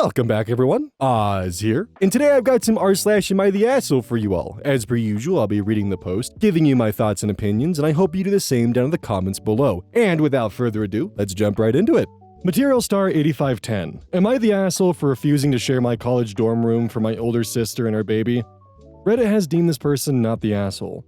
Welcome back, everyone. Oz here, and today I've got some r/am I the asshole for you all. As per usual, I'll be reading the post, giving you my thoughts and opinions, and I hope you do the same down in the comments below. And without further ado, let's jump right into it. Material Star 8510. Am I the asshole for refusing to share my college dorm room for my older sister and her baby? Reddit has deemed this person not the asshole.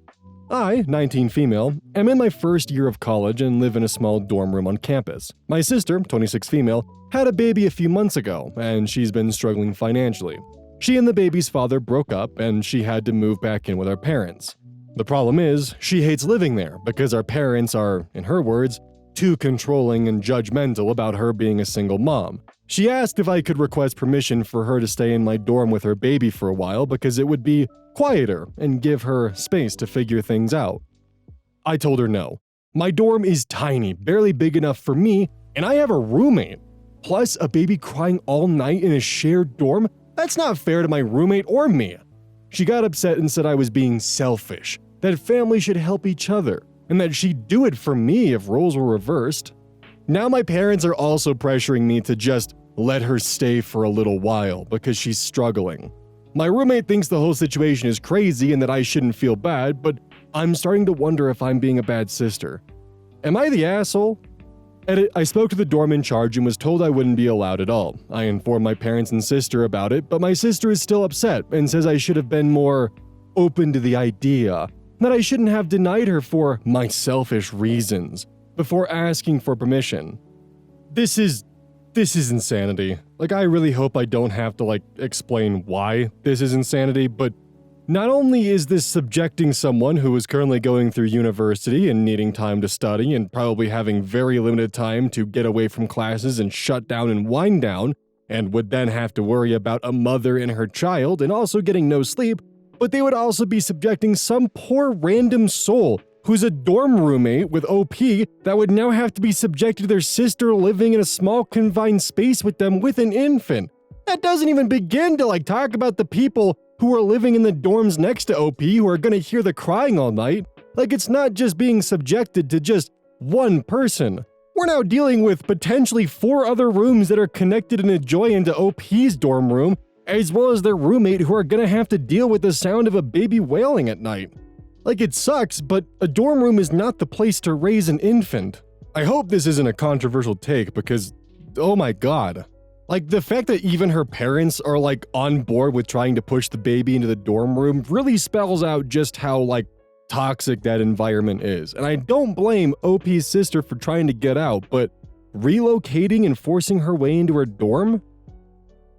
I, 19 female, am in my first year of college and live in a small dorm room on campus. My sister, 26 female, had a baby a few months ago, and she's been struggling financially. She and the baby's father broke up, and she had to move back in with our parents. The problem is, she hates living there because our parents are, in her words, too controlling and judgmental about her being a single mom. She asked if I could request permission for her to stay in my dorm with her baby for a while because it would be quieter and give her space to figure things out. I told her no. My dorm is tiny, barely big enough for me, and I have a roommate. Plus, a baby crying all night in a shared dorm? That's not fair to my roommate or me. She got upset and said I was being selfish, that families should help each other, and that she'd do it for me if roles were reversed. Now my parents are also pressuring me to just let her stay for a little while because she's struggling. My roommate thinks the whole situation is crazy and that I shouldn't feel bad, but I'm starting to wonder if I'm being a bad sister. Am I the asshole? Edit, I spoke to the dorm in charge and was told I wouldn't be allowed at all. I informed my parents and sister about it, but my sister is still upset and says I should have been more open to the idea, that I shouldn't have denied her for my selfish reasons before asking for permission. This is insanity. I really hope I don't have to, explain why this is insanity, but not only is this subjecting someone who is currently going through university and needing time to study and probably having very limited time to get away from classes and shut down and wind down, and would then have to worry about a mother and her child and also getting no sleep, but they would also be subjecting some poor random soul who's a dorm roommate with OP that would now have to be subjected to their sister living in a small confined space with them with an infant. That doesn't even begin to talk about the people who are living in the dorms next to OP who are gonna hear the crying all night. It's not just being subjected to just one person. We're now dealing with potentially 4 other rooms that are connected and adjoining to OP's dorm room, as well as their roommate who are gonna have to deal with the sound of a baby wailing at night. It sucks, but a dorm room is not the place to raise an infant. I hope this isn't a controversial take because, oh my god. The fact that even her parents are on board with trying to push the baby into the dorm room really spells out just how toxic that environment is. And I don't blame OP's sister for trying to get out, but relocating and forcing her way into her dorm?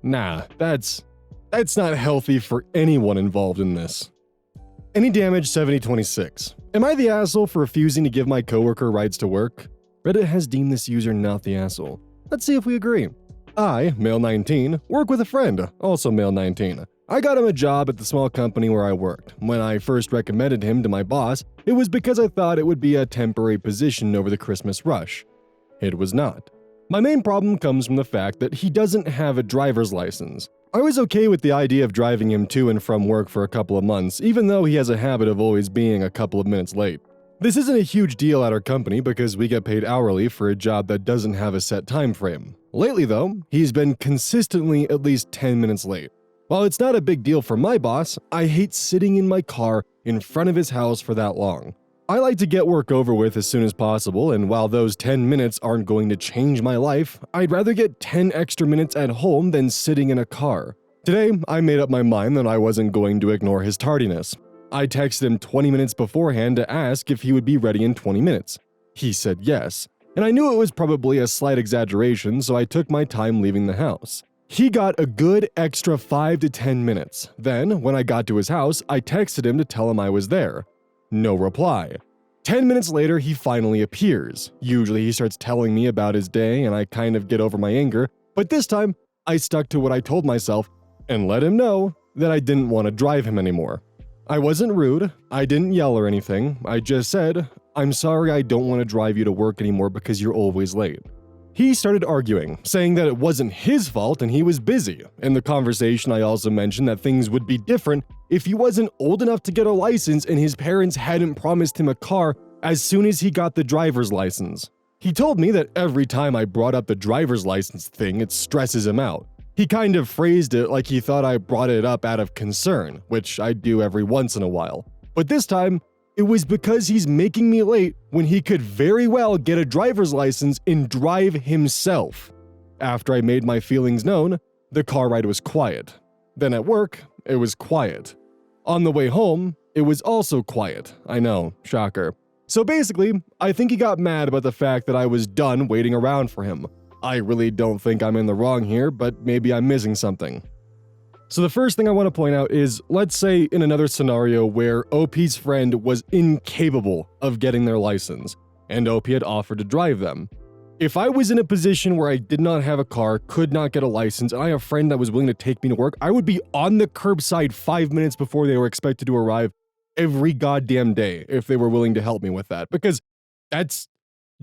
Nah, that's not healthy for anyone involved in this. Any Damage 7026. Am I the asshole for refusing to give my coworker rides to work? Reddit has deemed this user not the asshole. Let's see if we agree. I, male 19, work with a friend, also male 19. I got him a job at the small company where I worked. When I first recommended him to my boss, it was because I thought it would be a temporary position over the Christmas rush. It was not. My main problem comes from the fact that he doesn't have a driver's license. I was okay with the idea of driving him to and from work for a couple of months, even though he has a habit of always being a couple of minutes late. This isn't a huge deal at our company because we get paid hourly for a job that doesn't have a set time frame. Lately though, he's been consistently at least 10 minutes late. While it's not a big deal for my boss, I hate sitting in my car in front of his house for that long. I like to get work over with as soon as possible, and while those 10 minutes aren't going to change my life, I'd rather get 10 extra minutes at home than sitting in a car. Today, I made up my mind that I wasn't going to ignore his tardiness. I texted him 20 minutes beforehand to ask if he would be ready in 20 minutes. He said yes, and I knew it was probably a slight exaggeration, so I took my time leaving the house. He got a good extra 5 to 10 minutes. Then, when I got to his house, I texted him to tell him I was there. No reply. 10 minutes later, he finally appears. Usually he starts telling me about his day and I kind of get over my anger, but this time, I stuck to what I told myself and let him know that I didn't want to drive him anymore. I wasn't rude, I didn't yell or anything, I just said, "I'm sorry I don't want to drive you to work anymore because you're always late." He started arguing, saying that it wasn't his fault and he was busy. In the conversation, I also mentioned that things would be different if he wasn't old enough to get a license and his parents hadn't promised him a car as soon as he got the driver's license. He told me that every time I brought up the driver's license thing, it stresses him out. He kind of phrased it like he thought I brought it up out of concern, which I do every once in a while. But this time, it was because he's making me late when he could very well get a driver's license and drive himself. After I made my feelings known, the car ride was quiet. Then at work, it was quiet. On the way home, it was also quiet. I know, shocker. So basically, I think he got mad about the fact that I was done waiting around for him. I really don't think I'm in the wrong here, but maybe I'm missing something. So the first thing I want to point out is, let's say in another scenario where OP's friend was incapable of getting their license, and OP had offered to drive them. If I was in a position where I did not have a car, could not get a license, and I had a friend that was willing to take me to work, I would be on the curbside 5 minutes before they were expected to arrive every goddamn day if they were willing to help me with that, because that's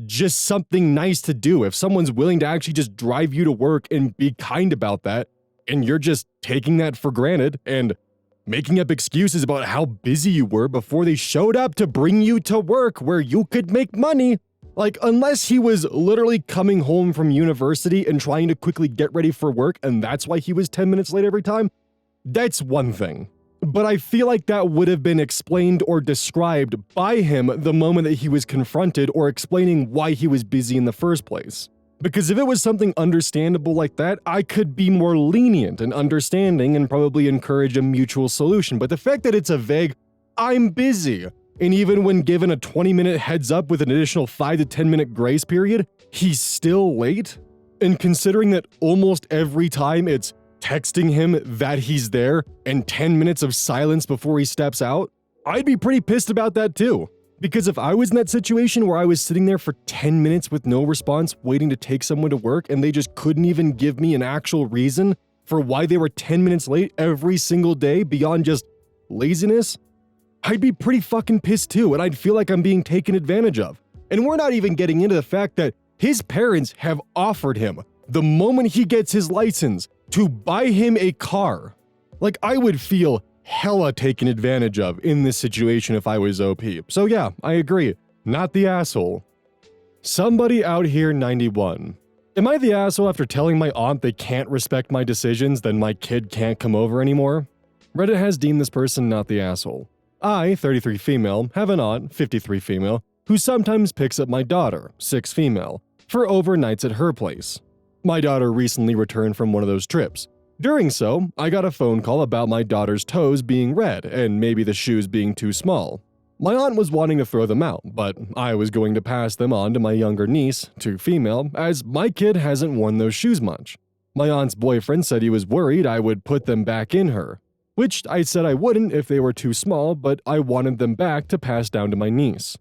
just something nice to do. If someone's willing to actually just drive you to work and be kind about that, and you're just taking that for granted and making up excuses about how busy you were before they showed up to bring you to work where you could make money. Like, unless he was literally coming home from university and trying to quickly get ready for work and that's why he was 10 minutes late every time, that's one thing. But I feel like that would have been explained or described by him the moment that he was confronted or explaining why he was busy in the first place. Because if it was something understandable like that, I could be more lenient and understanding and probably encourage a mutual solution. But the fact that it's a vague, I'm busy, and even when given a 20-minute heads up with an additional 5 to 10-minute grace period, he's still late? And considering that almost every time it's texting him that he's there and 10 minutes of silence before he steps out, I'd be pretty pissed about that too. Because if I was in that situation where I was sitting there for 10 minutes with no response, waiting to take someone to work, and they just couldn't even give me an actual reason for why they were 10 minutes late every single day beyond just laziness, I'd be pretty fucking pissed too, and I'd feel like I'm being taken advantage of. And we're not even getting into the fact that his parents have offered him, the moment he gets his license, to buy him a car. Like, I would feel hella taken advantage of in this situation if I was OP. So yeah, I agree. Not the asshole. Somebody out here 91. Am I the asshole after telling my aunt they can't respect my decisions, then my kid can't come over anymore? Reddit has deemed this person not the asshole. I, 33 female, have an aunt, 53 female, who sometimes picks up my daughter, 6 female, for overnights at her place. My daughter recently returned from one of those trips. During so, I got a phone call about my daughter's toes being red and maybe the shoes being too small. My aunt was wanting to throw them out, but I was going to pass them on to my younger niece, 2 female, as my kid hasn't worn those shoes much. My aunt's boyfriend said he was worried I would put them back in her, which I said I wouldn't if they were too small, but I wanted them back to pass down to my niece.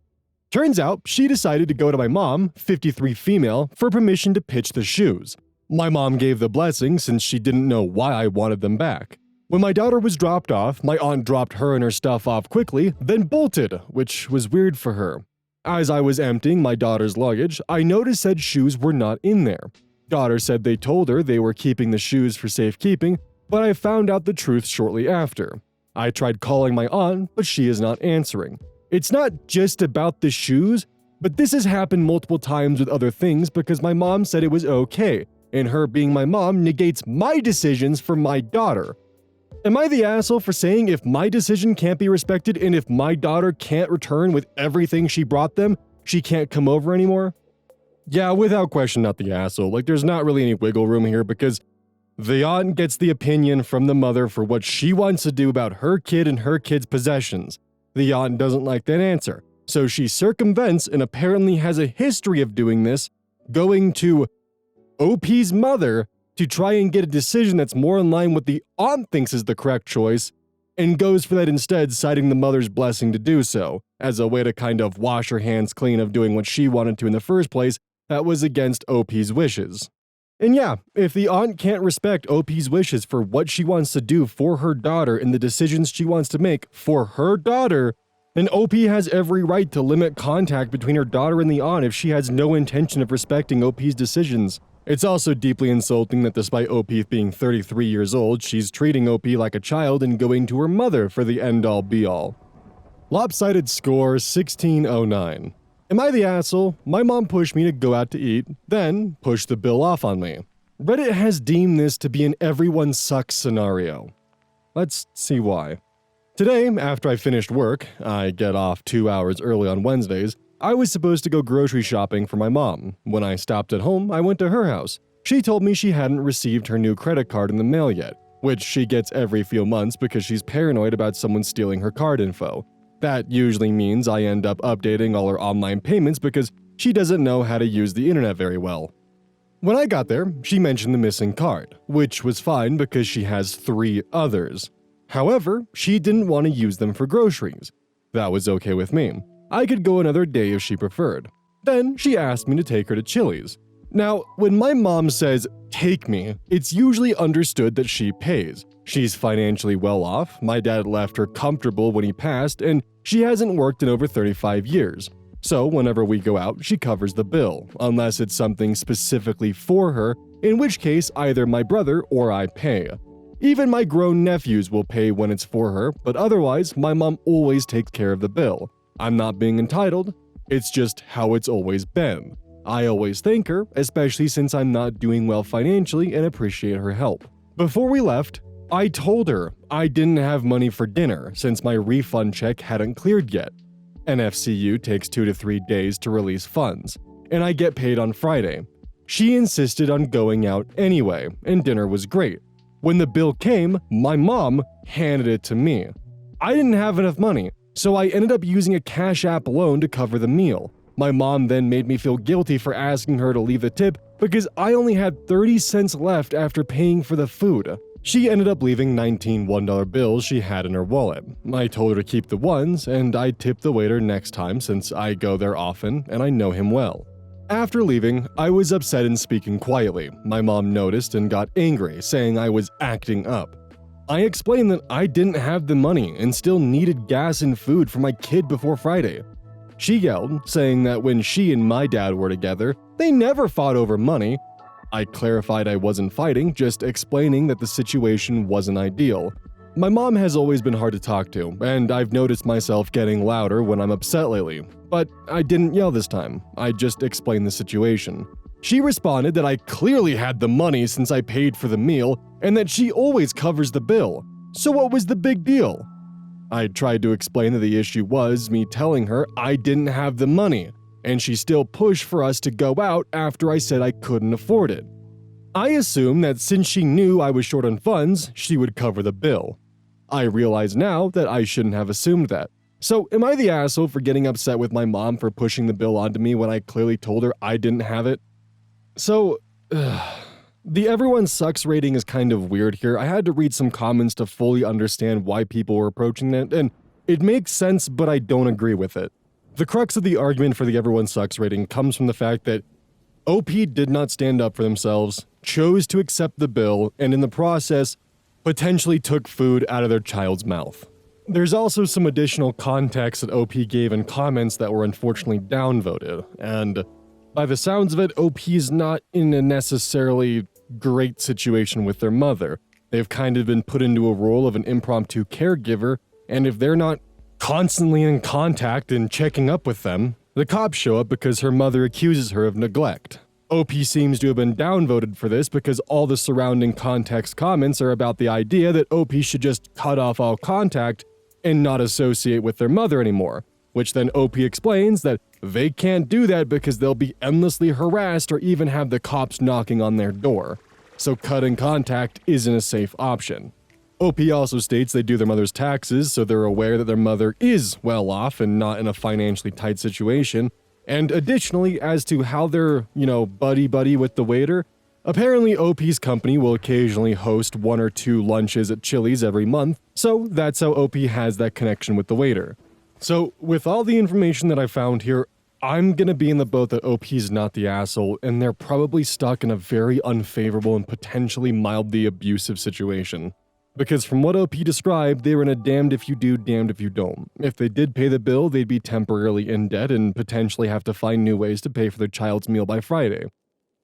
Turns out, she decided to go to my mom, 53 female, for permission to pitch the shoes. My mom gave the blessing since she didn't know why I wanted them back. When my daughter was dropped off, my aunt dropped her and her stuff off quickly, then bolted, which was weird for her. As I was emptying my daughter's luggage, I noticed said shoes were not in there. Daughter said they told her they were keeping the shoes for safekeeping, but I found out the truth shortly after. I tried calling my aunt, but she is not answering. It's not just about the shoes, but this has happened multiple times with other things because my mom said it was okay, and her being my mom negates my decisions for my daughter. Am I the asshole for saying if my decision can't be respected and if my daughter can't return with everything she brought them, she can't come over anymore? Yeah, without question, not the asshole. Like, there's not really any wiggle room here because the aunt gets the opinion from the mother for what she wants to do about her kid and her kid's possessions. The aunt doesn't like that answer, so she circumvents and apparently has a history of doing this, going to OP's mother to try and get a decision that's more in line with the aunt thinks is the correct choice, and goes for that instead, citing the mother's blessing to do so, as a way to kind of wash her hands clean of doing what she wanted to in the first place that was against OP's wishes. And yeah, if the aunt can't respect OP's wishes for what she wants to do for her daughter and the decisions she wants to make for her daughter, then OP has every right to limit contact between her daughter and the aunt if she has no intention of respecting OP's decisions. It's also deeply insulting that despite OP being 33 years old, she's treating OP like a child and going to her mother for the end-all be-all. Lopsided score 1609. Am I the asshole? My mom pushed me to go out to eat, then pushed the bill off on me. Reddit has deemed this to be an everyone sucks scenario. Let's see why. Today, after I finished work, I get off 2 hours early on Wednesdays, I was supposed to go grocery shopping for my mom. When I stopped at home, I went to her house. She told me she hadn't received her new credit card in the mail yet, which she gets every few months because she's paranoid about someone stealing her card info. That usually means I end up updating all her online payments because she doesn't know how to use the internet very well. When I got there, she mentioned the missing card, which was fine because she has 3 others. However, she didn't want to use them for groceries. That was okay with me. I could go another day if she preferred. Then she asked me to take her to Chili's. Now, when my mom says, "take me," it's usually understood that she pays. She's financially well off, my dad left her comfortable when he passed, and she hasn't worked in over 35 years. So whenever we go out, she covers the bill, unless it's something specifically for her, in which case either my brother or I pay. Even my grown nephews will pay when it's for her, but otherwise, my mom always takes care of the bill. I'm not being entitled, it's just how it's always been. I always thank her, especially since I'm not doing well financially and appreciate her help. Before we left, I told her I didn't have money for dinner since my refund check hadn't cleared yet. NFCU takes 2 to 3 days to release funds, and I get paid on Friday. She insisted on going out anyway, and dinner was great. When the bill came, my mom handed it to me. I didn't have enough money, so I ended up using a Cash App loan to cover the meal. My mom then made me feel guilty for asking her to leave the tip because I only had 30 cents left after paying for the food. She ended up leaving 19 $1 bills she had in her wallet. I told her to keep the ones, and I tipped the waiter next time since I go there often and I know him well. After leaving, I was upset and speaking quietly. My mom noticed and got angry, saying I was acting up. I explained that I didn't have the money and still needed gas and food for my kid before Friday. She yelled, saying that when she and my dad were together, they never fought over money. I clarified I wasn't fighting, just explaining that the situation wasn't ideal. My mom has always been hard to talk to, and I've noticed myself getting louder when I'm upset lately. But I didn't yell this time, I just explained the situation. She responded that I clearly had the money since I paid for the meal, and that she always covers the bill. So what was the big deal? I tried to explain that the issue was me telling her I didn't have the money, and she still pushed for us to go out after I said I couldn't afford it. I assumed that since she knew I was short on funds, she would cover the bill. I realize now that I shouldn't have assumed that. So am I the asshole for getting upset with my mom for pushing the bill onto me when I clearly told her I didn't have it? So, the everyone sucks rating is kind of weird here. I had to read some comments to fully understand why people were approaching it, and it makes sense, but I don't agree with it. The crux of the argument for the everyone sucks rating comes from the fact that OP did not stand up for themselves, chose to accept the bill, and in the process, potentially took food out of their child's mouth. There's also some additional context that OP gave in comments that were unfortunately downvoted, and by the sounds of it, OP is not in a necessarily great situation with their mother. They've kind of been put into a role of an impromptu caregiver, and if they're not constantly in contact and checking up with them, the cops show up because her mother accuses her of neglect. OP seems to have been downvoted for this because all the surrounding context comments are about the idea that OP should just cut off all contact and not associate with their mother anymore, which then OP explains that they can't do that because they'll be endlessly harassed or even have the cops knocking on their door. So cutting contact isn't a safe option. OP also states they do their mother's taxes, so they're aware that their mother is well off and not in a financially tight situation. And additionally, as to how they're, buddy-buddy with the waiter, apparently OP's company will occasionally host 1 or 2 lunches at Chili's every month, so that's how OP has that connection with the waiter. So, with all the information that I found here, I'm gonna be in the boat that OP's not the asshole, and they're probably stuck in a very unfavorable and potentially mildly abusive situation. Because from what OP described, they were in a damned if you do, damned if you don't. If they did pay the bill, they'd be temporarily in debt and potentially have to find new ways to pay for their child's meal by Friday.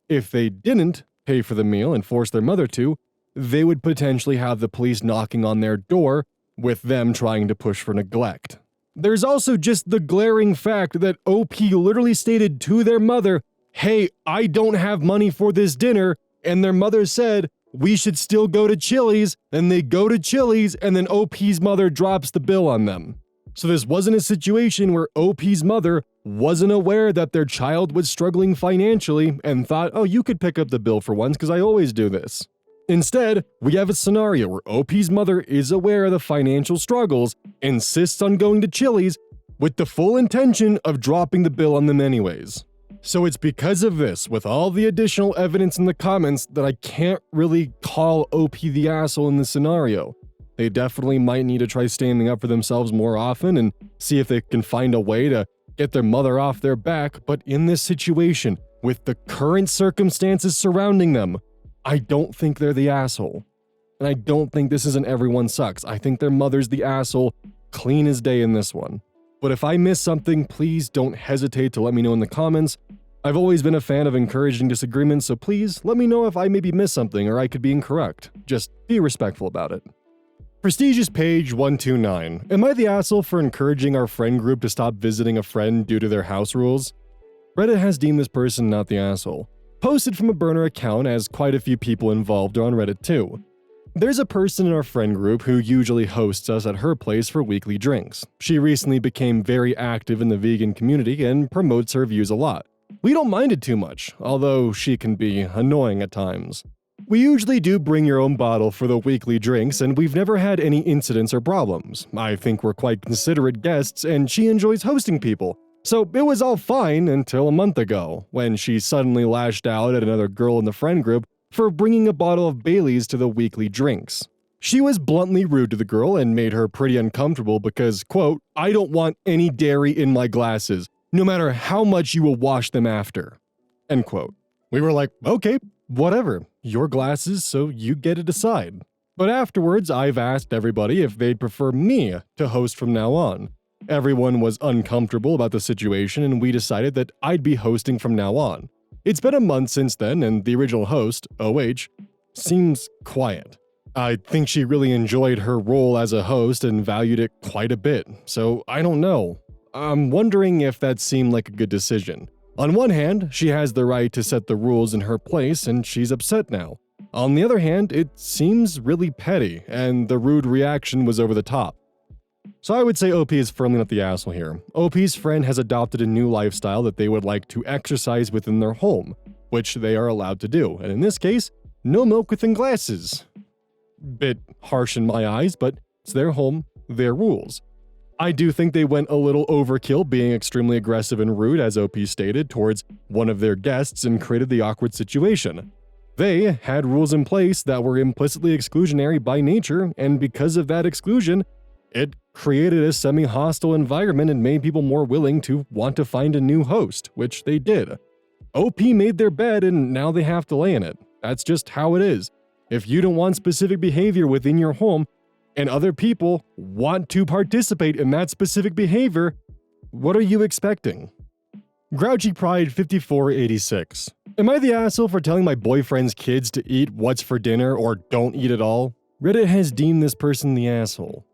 If they didn't pay for the meal and force their mother to, they would potentially have the police knocking on their door with them trying to push for neglect. There's also just the glaring fact that OP literally stated to their mother, "Hey, I don't have money for this dinner," and their mother said, we should still go to Chili's, and they go to Chili's, and then OP's mother drops the bill on them. So this wasn't a situation where OP's mother wasn't aware that their child was struggling financially and thought, oh, you could pick up the bill for once because I always do this. Instead, we have a scenario where OP's mother is aware of the financial struggles, insists on going to Chili's, with the full intention of dropping the bill on them anyways. So it's because of this, with all the additional evidence in the comments, that I can't really call OP the asshole in this scenario. They definitely might need to try standing up for themselves more often and see if they can find a way to get their mother off their back, but in this situation, with the current circumstances surrounding them, I don't think they're the asshole. And I don't think this is an everyone sucks. I think their mother's the asshole, clean as day in this one. But if I miss something, please don't hesitate to let me know in the comments. I've always been a fan of encouraging disagreements, so please let me know if I maybe missed something or I could be incorrect. Just be respectful about it. Prestigious Page 129. Am I the asshole for encouraging our friend group to stop visiting a friend due to their house rules? Reddit has deemed this person not the asshole. Posted from a burner account, as quite a few people involved are on Reddit too. There's a person in our friend group who usually hosts us at her place for weekly drinks. She recently became very active in the vegan community and promotes her views a lot. We don't mind it too much, although she can be annoying at times. We usually do bring your own bottle for the weekly drinks, and we've never had any incidents or problems. I think we're quite considerate guests, and she enjoys hosting people. So it was all fine until a month ago, when she suddenly lashed out at another girl in the friend group for bringing a bottle of Bailey's to the weekly drinks. She was bluntly rude to the girl and made her pretty uncomfortable because, quote, I don't want any dairy in my glasses, no matter how much you will wash them after, end quote. We were like, okay, whatever, your glasses, so you get to decide. But afterwards, I've asked everybody if they'd prefer me to host from now on. Everyone was uncomfortable about the situation, and we decided that I'd be hosting from now on. It's been a month since then, and the original host, OH, seems quiet. I think she really enjoyed her role as a host and valued it quite a bit, so I don't know. I'm wondering if that seemed like a good decision. On one hand, she has the right to set the rules in her place, and she's upset now. On the other hand, it seems really petty, and the rude reaction was over the top. So I would say OP is firmly not the asshole here. OP's friend has adopted a new lifestyle that they would like to exercise within their home, which they are allowed to do, and in this case, no milk within glasses. Bit harsh in my eyes, but it's their home, their rules. I do think they went a little overkill being extremely aggressive and rude, as OP stated, towards one of their guests and created the awkward situation. They had rules in place that were implicitly exclusionary by nature, and because of that exclusion, it created a semi-hostile environment and made people more willing to want to find a new host, which they did. OP made their bed and now they have to lay in it. That's just how it is. If you don't want specific behavior within your home, and other people want to participate in that specific behavior, what are you expecting? Grouchy Pride 5486. Am I the asshole for telling my boyfriend's kids to eat what's for dinner or don't eat at all? Reddit has deemed this person the asshole.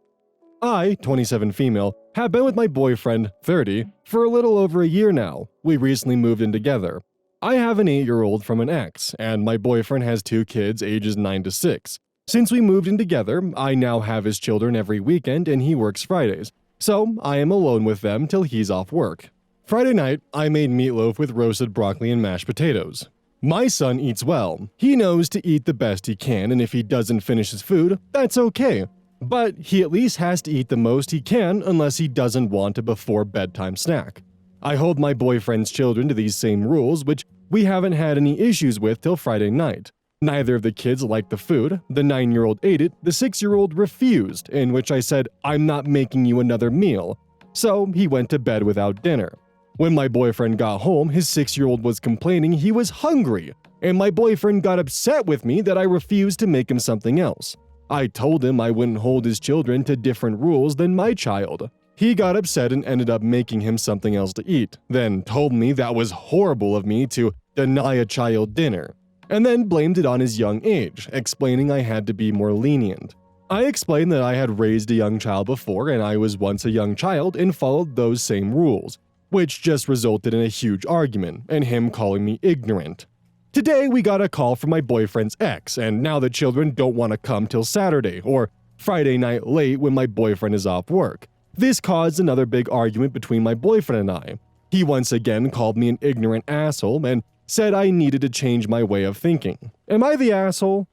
I, 27 female, have been with my boyfriend, 30, for a little over a year now. We recently moved in together. I have an 8-year-old from an ex, and my boyfriend has 2 kids ages 9 to 6. Since we moved in together, I now have his children every weekend and he works Fridays, so I am alone with them till he's off work. Friday night, I made meatloaf with roasted broccoli and mashed potatoes. My son eats well. He knows to eat the best he can, and if he doesn't finish his food, that's okay. But he at least has to eat the most he can unless he doesn't want a before bedtime snack. I hold my boyfriend's children to these same rules, which we haven't had any issues with till Friday night. Neither of the kids liked the food, the 9-year-old ate it, the 6-year-old refused, in which I said, I'm not making you another meal. So he went to bed without dinner. When my boyfriend got home, his 6-year-old was complaining he was hungry, and my boyfriend got upset with me that I refused to make him something else. I told him I wouldn't hold his children to different rules than my child. He got upset and ended up making him something else to eat, then told me that was horrible of me to deny a child dinner, and then blamed it on his young age, explaining I had to be more lenient. I explained that I had raised a young child before and I was once a young child and followed those same rules, which just resulted in a huge argument and him calling me ignorant. Today we got a call from my boyfriend's ex, and now the children don't want to come till Saturday or Friday night late when my boyfriend is off work. This caused another big argument between my boyfriend and I. He once again called me an ignorant asshole and said I needed to change my way of thinking. Am I the asshole?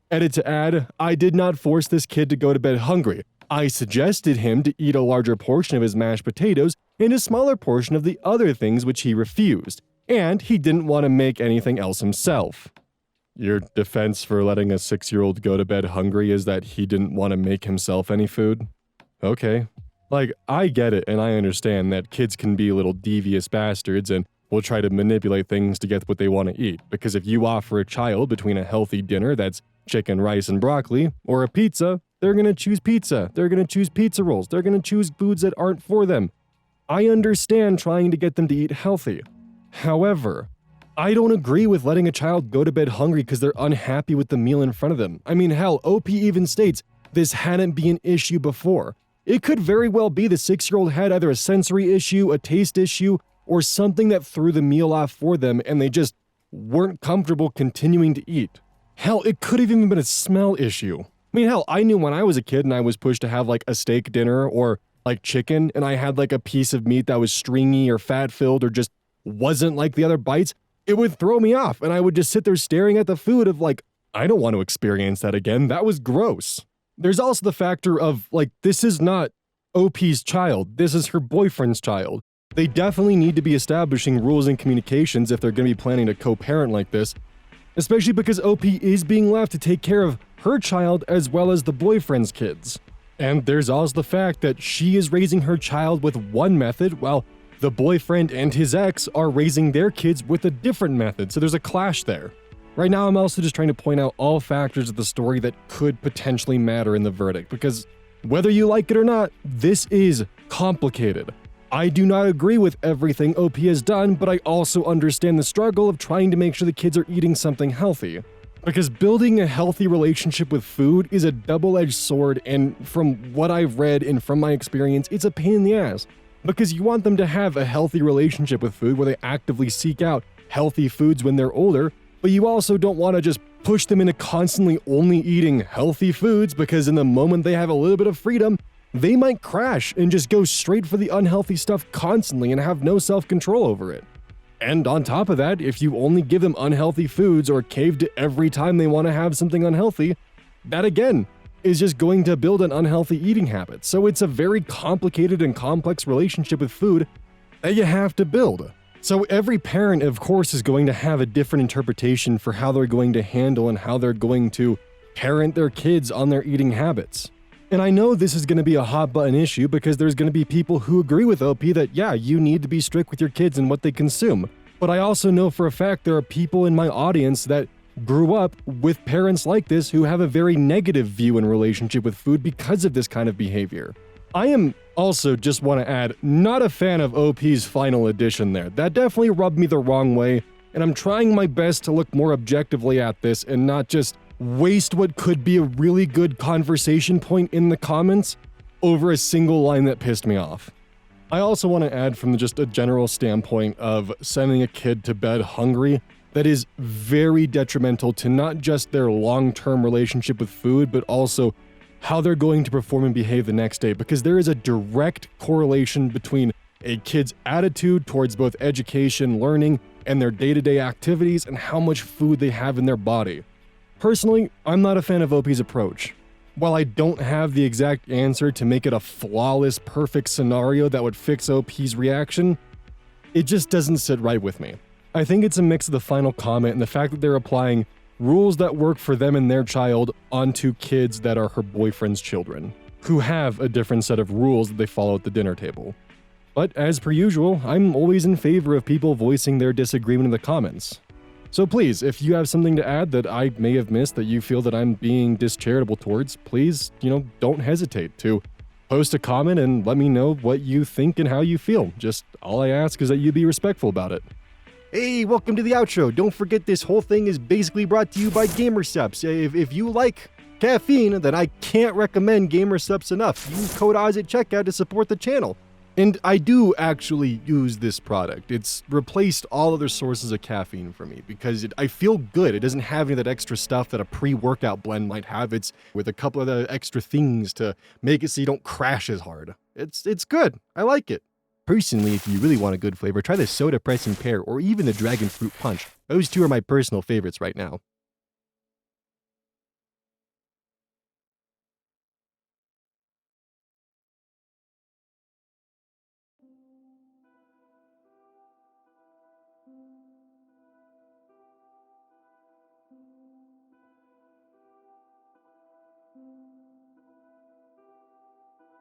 Edit to add, I did not force this kid to go to bed hungry. I suggested him to eat a larger portion of his mashed potatoes and a smaller portion of the other things which he refused, and he didn't want to make anything else himself. Your defense for letting a 6-year-old go to bed hungry is that he didn't want to make himself any food? Okay. Like, I get it and I understand that kids can be little devious bastards and will try to manipulate things to get what they want to eat, because if you offer a child between a healthy dinner that's chicken, rice, and broccoli, or a pizza, they're going to choose pizza. They're going to choose pizza rolls. They're going to choose foods that aren't for them. I understand trying to get them to eat healthy. However, I don't agree with letting a child go to bed hungry because they're unhappy with the meal in front of them. I mean, hell, OP even states this hadn't been an issue before. It could very well be the 6-year-old had either a sensory issue, a taste issue, or something that threw the meal off for them and they just weren't comfortable continuing to eat. Hell, it could have even been a smell issue. I mean, hell, I knew when I was a kid and I was pushed to have like a steak dinner or like chicken and I had like a piece of meat that was stringy or fat-filled or just wasn't like the other bites, it would throw me off and I would just sit there staring at the food of like, I don't want to experience that again. That was gross. There's also the factor of like, this is not OP's child. This is her boyfriend's child. They definitely need to be establishing rules and communications if they're going to be planning to co-parent like this, especially because OP is being left to take care of her child as well as the boyfriend's kids. And there's also the fact that she is raising her child with one method while the boyfriend and his ex are raising their kids with a different method, so there's a clash there. Right now, I'm also just trying to point out all factors of the story that could potentially matter in the verdict, because whether you like it or not, this is complicated. I do not agree with everything OP has done, but I also understand the struggle of trying to make sure the kids are eating something healthy. Because building a healthy relationship with food is a double-edged sword, and from what I've read and from my experience, it's a pain in the ass. Because you want them to have a healthy relationship with food where they actively seek out healthy foods when they're older, but you also don't want to just push them into constantly only eating healthy foods, because in the moment they have a little bit of freedom, they might crash and just go straight for the unhealthy stuff constantly and have no self-control over it. And on top of that, if you only give them unhealthy foods or cave to every time they want to have something unhealthy, that again is just going to build an unhealthy eating habit. So it's a very complicated and complex relationship with food that you have to build. So every parent, of course, is going to have a different interpretation for how they're going to handle and how they're going to parent their kids on their eating habits. And I know this is going to be a hot button issue because there's going to be people who agree with OP that, yeah, you need to be strict with your kids and what they consume. But I also know for a fact there are people in my audience that grew up with parents like this who have a very negative view in relationship with food because of this kind of behavior. I am also, just want to add, not a fan of OP's final edition there. That definitely rubbed me the wrong way, and I'm trying my best to look more objectively at this and not just waste what could be a really good conversation point in the comments over a single line that pissed me off. I also want to add from just a general standpoint of sending a kid to bed hungry, that is very detrimental to not just their long-term relationship with food, but also how they're going to perform and behave the next day, because there is a direct correlation between a kid's attitude towards both education, learning, and their day-to-day activities and how much food they have in their body. Personally, I'm not a fan of OP's approach. While I don't have the exact answer to make it a flawless, perfect scenario that would fix OP's reaction, it just doesn't sit right with me. I think it's a mix of the final comment and the fact that they're applying rules that work for them and their child onto kids that are her boyfriend's children, who have a different set of rules that they follow at the dinner table. But as per usual, I'm always in favor of people voicing their disagreement in the comments. So please, if you have something to add that I may have missed that you feel that I'm being discharitable towards, please, don't hesitate to post a comment and let me know what you think and how you feel. Just all I ask is that you be respectful about it. Hey, welcome to the outro. Don't forget this whole thing is basically brought to you by GamerSupps. If you like caffeine, then I can't recommend GamerSupps enough. Use code OZ at checkout to support the channel. And I do actually use this product. It's replaced all other sources of caffeine for me because I feel good. It doesn't have any of that extra stuff that a pre-workout blend might have. It's with a couple of the extra things to make it so you don't crash as hard. It's good. I like it. Personally, if you really want a good flavor, try the Soda Pressing Pear or even the Dragon Fruit Punch. Those two are my personal favorites right now.